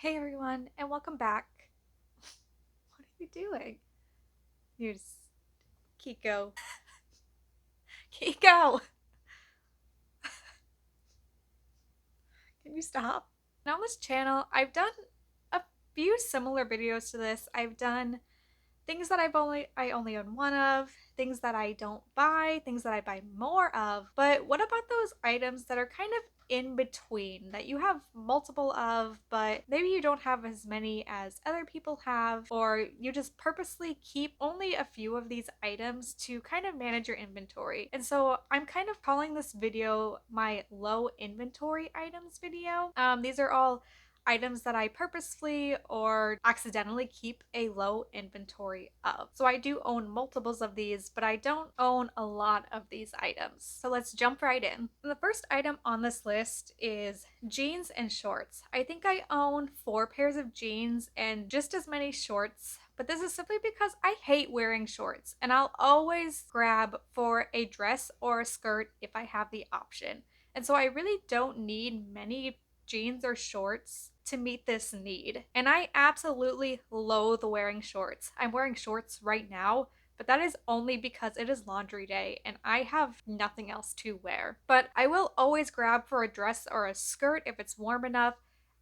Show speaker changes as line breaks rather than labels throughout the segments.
Hey everyone, and welcome back. What are you doing? You're just Kiko. Kiko! Can you stop? And on this channel, I've done a few similar videos to this. I've done things that I only own one of, things that I don't buy, things that I buy more of. But what about those items that are kind of in between that you have multiple of, but maybe you don't have as many as other people have, or you just purposely keep only a few of these items to kind of manage your inventory. And so I'm kind of calling this video my low inventory items video. These are all items that I purposefully or accidentally keep a low inventory of. So I do own multiples of these, but I don't own a lot of these items. So let's jump right in. And the first item on this list is jeans and shorts. I think I own 4 pairs of jeans and just as many shorts, but this is simply because I hate wearing shorts and I'll always grab for a dress or a skirt if I have the option. And so I really don't need many jeans or shorts to meet this need. And I absolutely loathe wearing shorts. I'm wearing shorts right now, but that is only because it is laundry day and I have nothing else to wear. But I will always grab for a dress or a skirt if it's warm enough.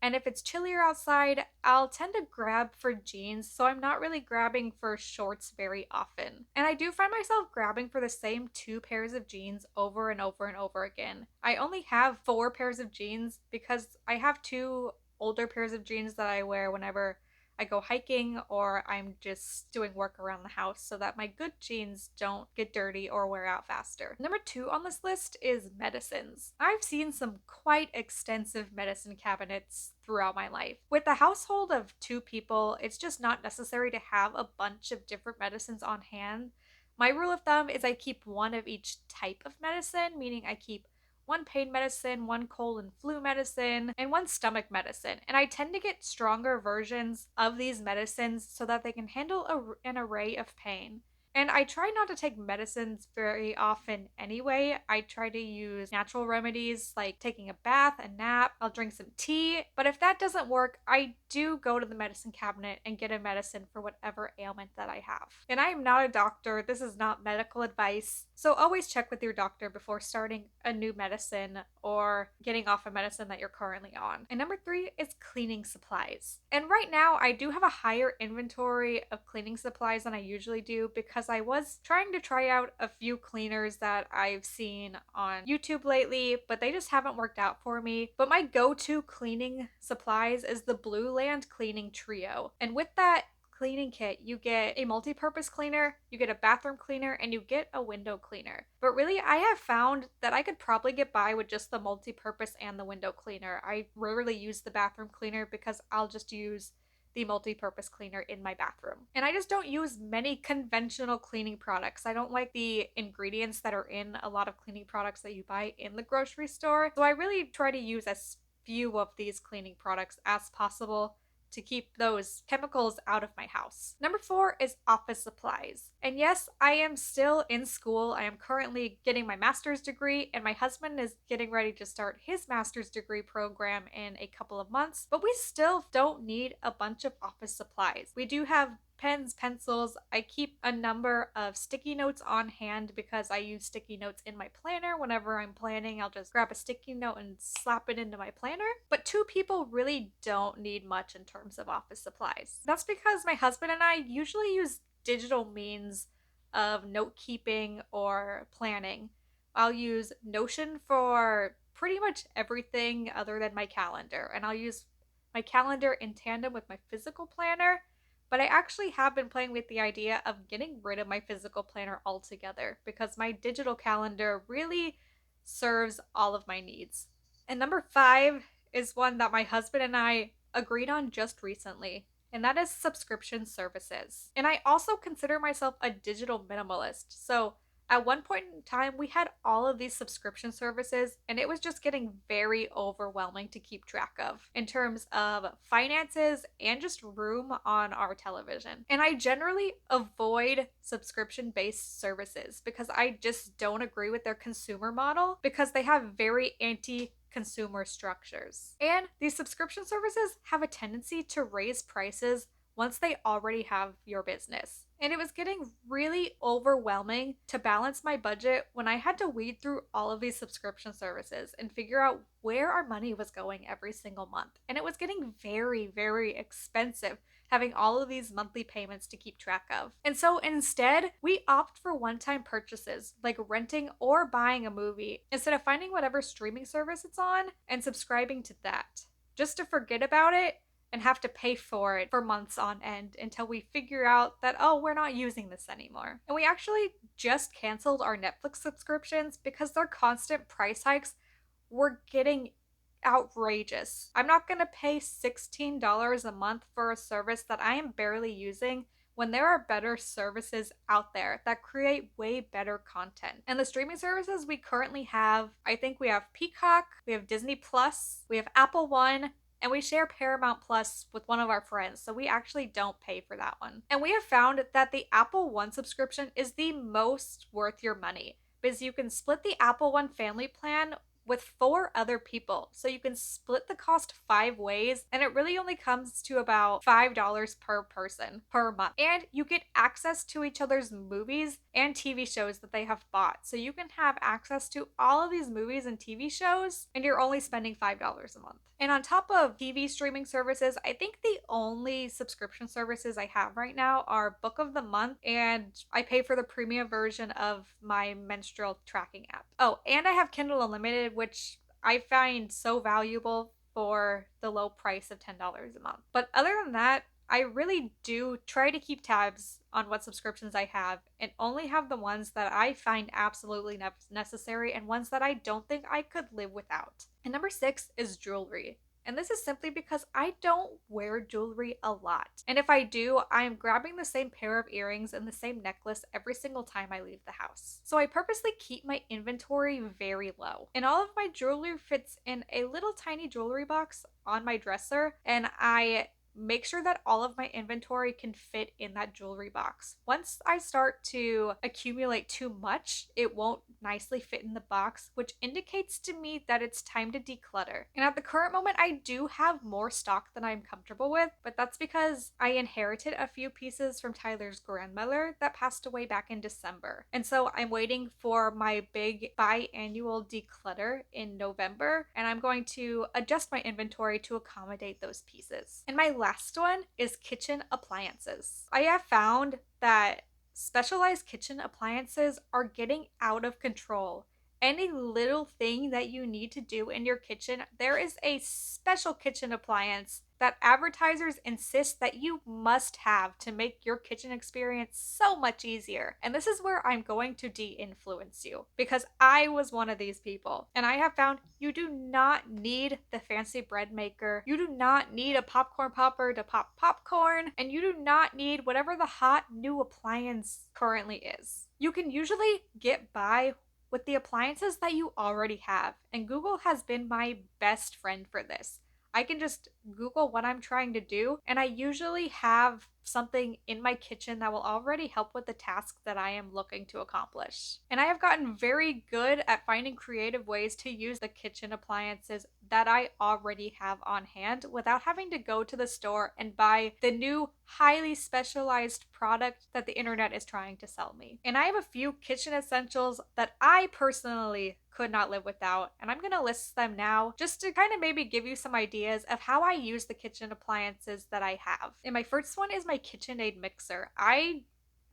And if it's chillier outside, I'll tend to grab for jeans, so I'm not really grabbing for shorts very often. And I do find myself grabbing for the same 2 pairs of jeans over and over and over again. I only have 4 pairs of jeans because I have two older pairs of jeans that I wear whenever I go hiking or I'm just doing work around the house so that my good jeans don't get dirty or wear out faster. Number 2 on this list is medicines. I've seen some quite extensive medicine cabinets throughout my life. With a household of 2 people, it's just not necessary to have a bunch of different medicines on hand. My rule of thumb is I keep one of each type of medicine, meaning I keep one pain medicine, one cold and flu medicine, and one stomach medicine. And I tend to get stronger versions of these medicines so that they can handle an array of pain. And I try not to take medicines very often anyway. I try to use natural remedies like taking a bath, a nap, I'll drink some tea. But if that doesn't work, I do go to the medicine cabinet and get a medicine for whatever ailment that I have. And I am not a doctor, this is not medical advice. So always check with your doctor before starting a new medicine or getting off a medicine that you're currently on. And number 3 is cleaning supplies. And right now, I do have a higher inventory of cleaning supplies than I usually do because I was trying to try out a few cleaners that I've seen on YouTube lately, but they just haven't worked out for me. But my go-to cleaning supplies is the Blue Land Cleaning Trio. And with that cleaning kit, you get a multi-purpose cleaner, you get a bathroom cleaner, and you get a window cleaner. But really, I have found that I could probably get by with just the multi-purpose and the window cleaner. I rarely use the bathroom cleaner because I'll just use the multi-purpose cleaner in my bathroom. And I just don't use many conventional cleaning products. I don't like the ingredients that are in a lot of cleaning products that you buy in the grocery store. So I really try to use as few of these cleaning products as possible to keep those chemicals out of my house. Number 4 is office supplies. And yes, I am still in school. I am currently getting my master's degree, and my husband is getting ready to start his master's degree program in a couple of months. But we still don't need a bunch of office supplies. We do have pens, pencils. I keep a number of sticky notes on hand because I use sticky notes in my planner. Whenever I'm planning, I'll just grab a sticky note and slap it into my planner. But 2 people really don't need much in terms of office supplies. That's because my husband and I usually use digital means of note keeping or planning. I'll use Notion for pretty much everything other than my calendar, and I'll use my calendar in tandem with my physical planner. But I actually have been playing with the idea of getting rid of my physical planner altogether because my digital calendar really serves all of my needs. And number 5 is one that my husband and I agreed on just recently, and that is subscription services. And I also consider myself a digital minimalist. So At one point in time, we had all of these subscription services, and it was just getting very overwhelming to keep track of in terms of finances and just room on our television. And I generally avoid subscription based services because I just don't agree with their consumer model because they have very anti consumer structures. And these subscription services have a tendency to raise prices once they already have your business. And it was getting really overwhelming to balance my budget when I had to weed through all of these subscription services and figure out where our money was going every single month. And it was getting very, very expensive having all of these monthly payments to keep track of. And so instead, we opt for one time purchases like renting or buying a movie instead of finding whatever streaming service it's on and subscribing to that, just to forget about it and have to pay for it for months on end until we figure out that, oh, we're not using this anymore. And we actually just canceled our Netflix subscriptions because their constant price hikes were getting outrageous. I'm not going to pay $16 a month for a service that I am barely using when there are better services out there that create way better content. And the streaming services we currently have, I think we have Peacock, we have Disney Plus, we have Apple One, and we share Paramount Plus with one of our friends, so we actually don't pay for that one. And we have found that the Apple One subscription is the most worth your money because you can split the Apple One family plan with 4 other people. So you can split the cost 5 ways, and it really only comes to about $5 per person per month. And you get access to each other's movies and TV shows that they have bought. So you can have access to all of these movies and TV shows, and you're only spending $5 a month. And on top of TV streaming services, I think the only subscription services I have right now are Book of the Month, and I pay for the premium version of my menstrual tracking app. Oh, and I have Kindle Unlimited, which I find so valuable for the low price of $10 a month. But other than that, I really do try to keep tabs on what subscriptions I have and only have the ones that I find absolutely necessary and ones that I don't think I could live without. And number 6 is jewelry. And this is simply because I don't wear jewelry a lot. And if I do, I'm grabbing the same pair of earrings and the same necklace every single time I leave the house. So I purposely keep my inventory very low. And all of my jewelry fits in a little tiny jewelry box on my dresser, and I make sure that all of my inventory can fit in that jewelry box. Once I start to accumulate too much, it won't nicely fit in the box, which indicates to me that it's time to declutter. And at the current moment, I do have more stock than I'm comfortable with, but that's because I inherited a few pieces from Tyler's grandmother that passed away back in December. And so I'm waiting for my big biannual declutter in November, and I'm going to adjust my inventory to accommodate those pieces. And my last one is kitchen appliances. I have found that specialized kitchen appliances are getting out of control. Any little thing that you need to do in your kitchen, there is a special kitchen appliance that advertisers insist that you must have to make your kitchen experience so much easier. And this is where I'm going to de-influence you because I was one of these people. And I have found you do not need the fancy bread maker. You do not need a popcorn popper to pop popcorn. And you do not need whatever the hot new appliance currently is. You can usually get by with the appliances that you already have. And Google has been my best friend for this. I can just Google what I'm trying to do, and I usually have something in my kitchen that will already help with the task that I am looking to accomplish. And I have gotten very good at finding creative ways to use the kitchen appliances that I already have on hand without having to go to the store and buy the new highly specialized product that the internet is trying to sell me. And I have a few kitchen essentials that I personally could not live without, and I'm gonna list them now just to kind of maybe give you some ideas of how I use the kitchen appliances that I have. And my first one is my KitchenAid mixer. I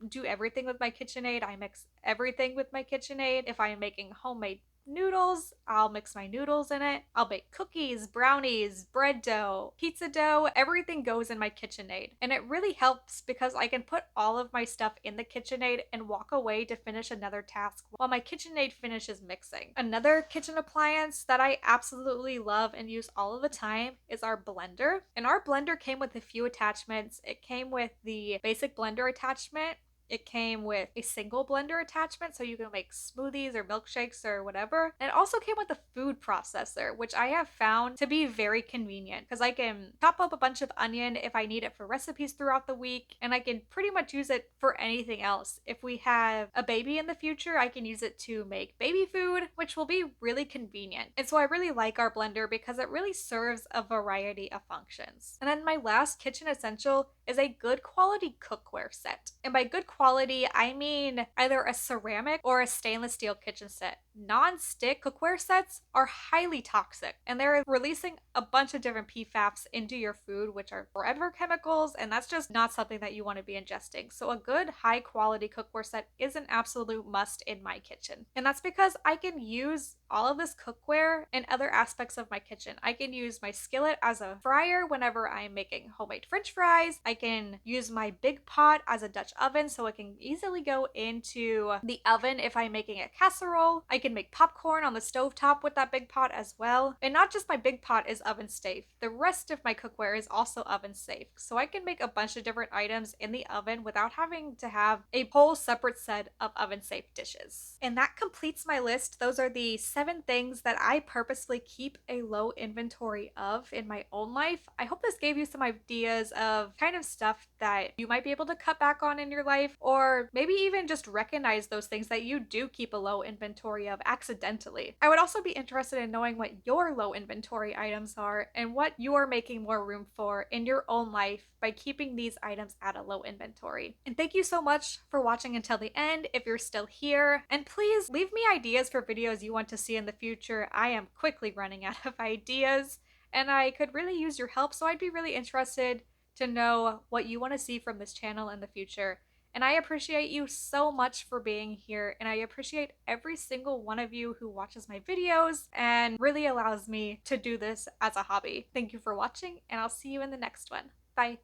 do everything with my KitchenAid. I mix everything with my KitchenAid. If I am making homemade noodles, I'll mix my noodles in it. I'll bake cookies, brownies, bread dough, pizza dough, everything goes in my KitchenAid. And it really helps because I can put all of my stuff in the KitchenAid and walk away to finish another task while my KitchenAid finishes mixing. Another kitchen appliance that I absolutely love and use all of the time is our blender. And our blender came with a few attachments. It came with the basic blender attachment, It came with a single blender attachment so you can make smoothies or milkshakes or whatever. And it also came with a food processor, which I have found to be very convenient because I can chop up a bunch of onion if I need it for recipes throughout the week, and I can pretty much use it for anything else. If we have a baby in the future, I can use it to make baby food, which will be really convenient. And so I really like our blender because it really serves a variety of functions. And then my last kitchen essential is a good quality cookware set. And by good quality, I mean either a ceramic or a stainless steel kitchen set. Non-stick cookware sets are highly toxic, and they're releasing a bunch of different PFAS into your food, which are forever chemicals, and that's just not something that you want to be ingesting. So a good high quality cookware set is an absolute must in my kitchen. And that's because I can use all of this cookware in other aspects of my kitchen. I can use my skillet as a fryer whenever I'm making homemade french fries. I can use my big pot as a Dutch oven so it can easily go into the oven if I'm making a casserole. I can make popcorn on the stovetop with that big pot as well. And not just my big pot is oven safe, the rest of my cookware is also oven safe. So I can make a bunch of different items in the oven without having to have a whole separate set of oven safe dishes. And that completes my list. Those are the 7 things that I purposely keep a low inventory of in my own life. I hope this gave you some ideas of kind of stuff that you might be able to cut back on in your life, or maybe even just recognize those things that you do keep a low inventory of accidentally. I would also be interested in knowing what your low inventory items are and what you are making more room for in your own life by keeping these items at a low inventory. And thank you so much for watching until the end if you're still here. And please leave me ideas for videos you want to see in the future. I am quickly running out of ideas and I could really use your help, so I'd be really interested to know what you want to see from this channel in the future. And I appreciate you so much for being here, and I appreciate every single one of you who watches my videos and really allows me to do this as a hobby. Thank you for watching, and I'll see you in the next one. Bye.